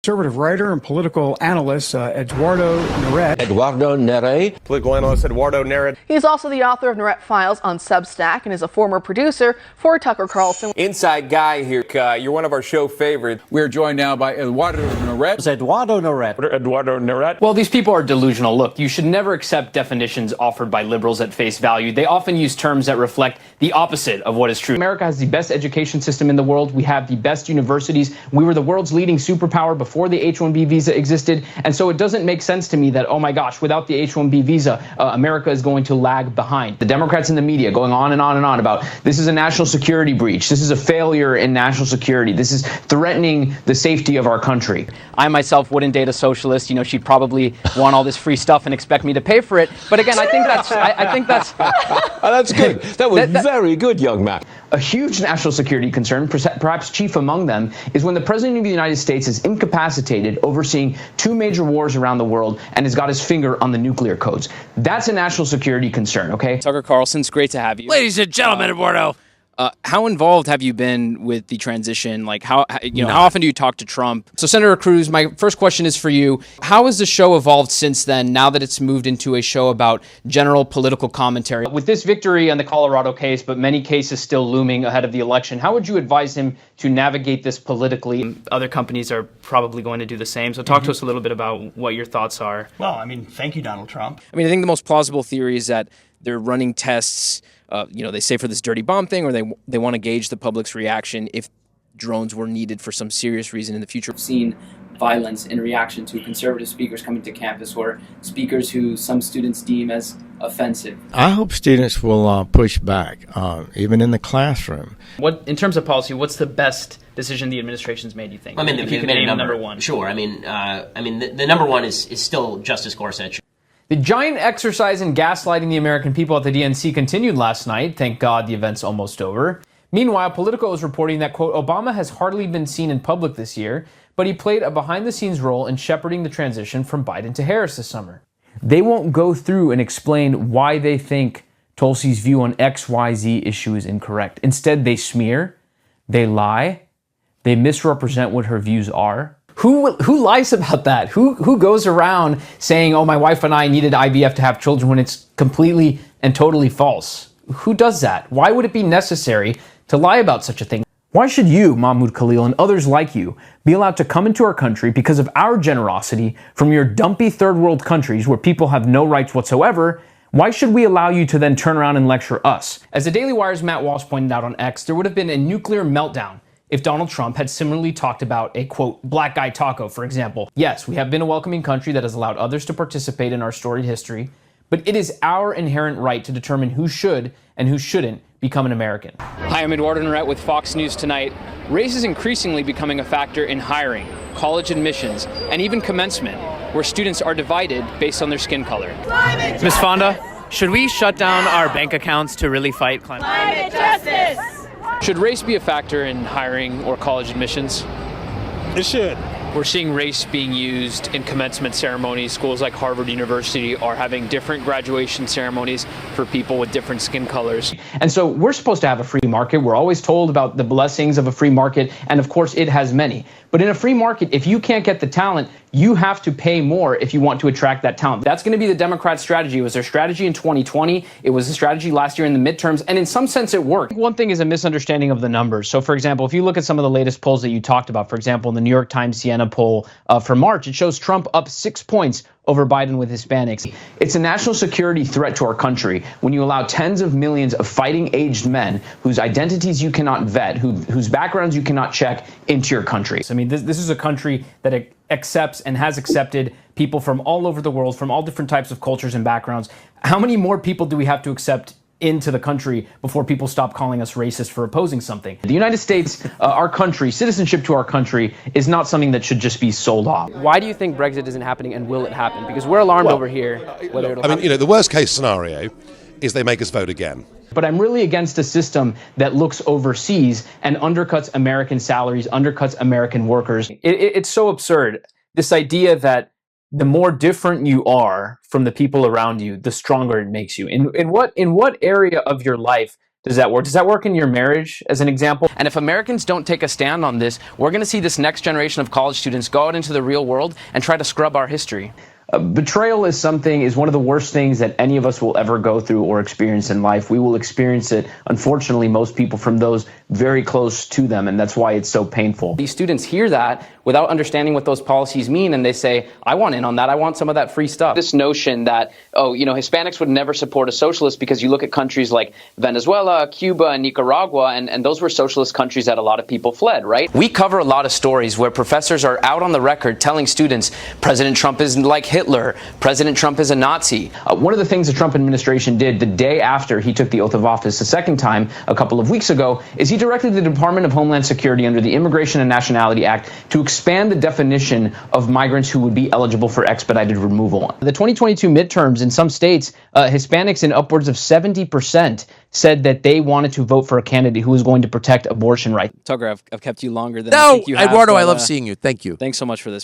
conservative writer and political analyst Eduardo Neret. Eduardo Neret. Political analyst Eduardo Neret. He's also the author of Neret Files on Substack and is a former producer for Tucker Carlson. Inside guy here. You're one of our show favorites. We're joined now by Eduardo Neret. Eduardo Neret. Eduardo Neret. Well, these people are delusional. Look, you should never accept definitions offered by liberals at face value. They often use terms that reflect the opposite of what is true. America has the best education system in the world. We have the best universities. We were the world's leading superpower before the H-1B visa existed. And so it doesn't make sense to me that, oh my gosh, without the H-1B visa, America is going to lag behind. The Democrats in the media going on and on and on about this is a national security breach. This is a failure in national security. This is threatening the safety of our country. I myself wouldn't date a socialist. You know, she'd probably want all this free stuff and expect me to pay for it. But again, I think that's That's good. That was very good, young man. A huge national security concern, perhaps chief among them, is when the President of the United States is incapacitated overseeing two major wars around the world and has got his finger on the nuclear codes. That's a national security concern, okay? Tucker Carlson, it's great to have you. Ladies and gentlemen, Eduardo. How involved have you been with the transition? Like, how often do you talk to Trump? So, Senator Cruz, my first question is for you. How has the show evolved since then, now that it's moved into a show about general political commentary? With this victory on the Colorado case, but many cases still looming ahead of the election, how would you advise him to navigate this politically? Other companies are probably going to do the same. So talk to us a little bit about what your thoughts are. Well, I mean, thank you, Donald Trump. I mean, I think the most plausible theory is that they're running tests, they say for this dirty bomb thing, or they want to gauge the public's reaction if drones were needed for some serious reason in the future. We've seen violence in reaction to conservative speakers coming to campus or speakers who some students deem as offensive. I hope students will push back, even in the classroom. What, in terms of policy, what's the best decision the administration's made, you think? I mean, if you could name number one. Sure. I mean, the number one is still Justice Gorsuch. The giant exercise in gaslighting the American people at the DNC continued last night. Thank God the event's almost over. Meanwhile, Politico is reporting that, quote, Obama has hardly been seen in public this year, but he played a behind-the-scenes role in shepherding the transition from Biden to Harris this summer. They won't go through and explain why they think Tulsi's view on XYZ issue is incorrect. Instead, they smear, they lie, they misrepresent what her views are. Who lies about that? Who goes around saying, oh, my wife and I needed IVF to have children when it's completely and totally false? Who does that? Why would it be necessary to lie about such a thing? Why should you, Mahmoud Khalil, and others like you be allowed to come into our country because of our generosity from your dumpy third world countries where people have no rights whatsoever? Why should we allow you to then turn around and lecture us? As the Daily Wire's Matt Walsh pointed out on X, there would have been a nuclear meltdown if Donald Trump had similarly talked about a, quote, black guy taco, for example. Yes, we have been a welcoming country that has allowed others to participate in our storied history, but it is our inherent right to determine who should and who shouldn't become an American. Hi, I'm Eduardo Neret with Fox News Tonight. Race is increasingly becoming a factor in hiring, college admissions, and even commencement, where students are divided based on their skin color. Ms. Fonda, should we shut down our bank accounts to really fight climate justice? Should race be a factor in hiring or college admissions? It should. We're seeing race being used in commencement ceremonies. Schools like Harvard University are having different graduation ceremonies for people with different skin colors. And so we're supposed to have a free market. We're always told about the blessings of a free market, and of course it has many. But in a free market, if you can't get the talent, you have to pay more if you want to attract that talent. That's going to be the Democrats' strategy. It was their strategy in 2020. It was the strategy last year in the midterms. And in some sense, it worked. One thing is a misunderstanding of the numbers. So, for example, if you look at some of the latest polls that you talked about, for example, in the New York Times Siena poll for March, it shows Trump up 6 points over Biden with Hispanics. It's a national security threat to our country when you allow tens of millions of fighting aged men whose identities you cannot vet, whose backgrounds you cannot check into your country. I mean, this is a country that accepts and has accepted people from all over the world, from all different types of cultures and backgrounds. How many more people do we have to accept into the country before people stop calling us racist for opposing something? The United States, our country, citizenship to our country is not something that should just be sold off. Why do you think Brexit isn't happening, and will it happen? Because we're alarmed over here whether it'll happen. I mean, the worst case scenario is they make us vote again. But I'm really against a system that looks overseas and undercuts American salaries, undercuts American workers. It's so absurd. This idea that the more different you are from the people around you, the stronger it makes you. In what area of your life Does that work? Does that work in your marriage as an example? And if Americans don't take a stand on this, we're going to see this next generation of college students go out into the real world and try to scrub our history. Betrayal is one of the worst things that any of us will ever go through or experience in life. We will experience it, unfortunately, most people from those very close to them, and that's why it's so painful. These students hear that without understanding what those policies mean, and they say, I want in on that. I want some of that free stuff. This notion that, Hispanics would never support a socialist because you look at countries like Venezuela, Cuba, and Nicaragua, and those were socialist countries that a lot of people fled, right? We cover a lot of stories where professors are out on the record telling students President Trump is like Hitler, President Trump is a Nazi. One of the things the Trump administration did the day after he took the oath of office the second time, a couple of weeks ago, is he directed the Department of Homeland Security under the Immigration and Nationality Act to expand the definition of migrants who would be eligible for expedited removal. The 2022 midterms in some states, Hispanics in upwards of 70% said that they wanted to vote for a candidate who was going to protect abortion rights. Tucker, I've kept you longer than I think you have. Eduardo, I love seeing you. Thank you. Thanks so much for this.